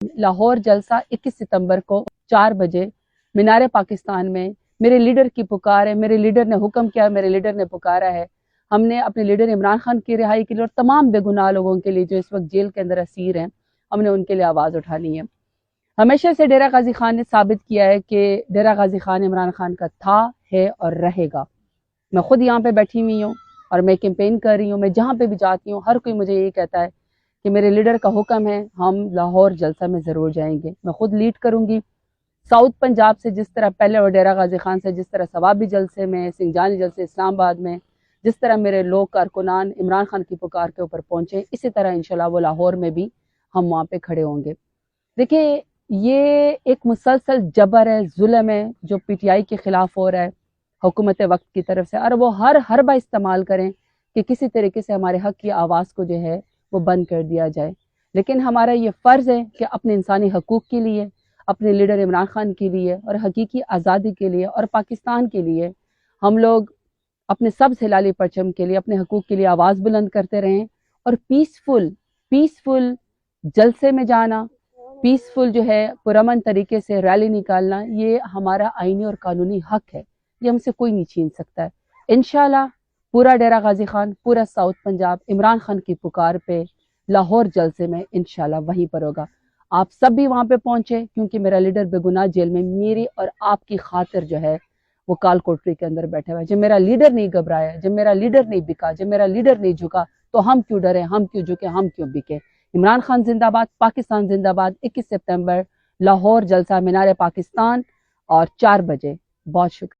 लाहौर जलसा 21 सितंबर को 4 बजे मीनार पाकिस्तान में मेरे लीडर की पुकार है। मेरे लीडर ने हुक्म किया, मेरे लीडर ने पुकारा है। हमने अपने लीडर इमरान खान की रिहाई के लिए और तमाम बेगुनाह लोगों के लिए जो इस वक्त जेल के अंदर असीर हैं, हमने उनके लिए आवाज़ उठानी है। हमेशा से डेरा गाजी खान ने साबित किया है कि डेरा गाजी खान इमरान खान का था, है और रहेगा। मैं खुद यहाँ पे बैठी हुई हूँ और मैं कैंपेन कर रही हूँ। मैं जहाँ पे भी जाती हूँ हर कोई मुझे यही कहता है कि मेरे लीडर का हुक्म है, हम लाहौर जलसा में ज़रूर जाएंगे। मैं खुद लीड करूँगी। साउथ पंजाब से जिस तरह पहले और डेरा गाजी खान से जिस तरह सवाबी जलसे में, सिंजानी जलसे इस्लामाबाद में जिस तरह मेरे लोग कारकुनान इमरान खान की पुकार के ऊपर पहुँचे, इसी तरह इंशाल्लाह वो लाहौर में भी हम वहाँ पे खड़े होंगे। देखिए, ये एक मुसलसल जबर है, जुल्म है जो पीटीआई के खिलाफ हो रहा है हुकूमत वक्त की तरफ से, और वो हर हरबा इस्तेमाल करें कि किसी तरीके से हमारे हक की आवाज़ को जो है वो बंद कर दिया जाए। लेकिन हमारा ये फ़र्ज़ है कि अपने इंसानी हकूक़ के लिए, अपने लीडर इमरान खान के लिए और हकीकी आज़ादी के लिए और पाकिस्तान के लिए हम लोग अपने सब हिलाली परचम के लिए, अपने हकूक़ के लिए आवाज़ बुलंद करते रहें। और पीसफुल जलसे में जाना, पीसफुल जो है पुरअमन तरीके से रैली निकालना, ये हमारा आईनी और कानूनी हक है। ये हमसे कोई नहीं छीन सकता है। इंशाल्लाह पूरा डेरा गाजी खान, पूरा साउथ पंजाब इमरान खान की पुकार पे लाहौर जलसे में इंशाल्लाह वहीं पर होगा। आप सब भी वहां पे पहुंचे, क्योंकि मेरा लीडर बेगुनाह जेल में मेरी और आपकी खातिर जो है वो काल कोठरी के अंदर बैठा हुआ है। जब मेरा लीडर नहीं घबराया, जब मेरा लीडर नहीं बिका, जब मेरा लीडर नहीं झुका, तो हम क्यों डरे, हम क्यों झुके, हम क्यों बिके। इमरान खान जिंदाबाद, पाकिस्तान जिंदाबाद। 21 सितंबर लाहौर जलसा मीनार पाकिस्तान और 4 बजे। बहुत शुक्रिया।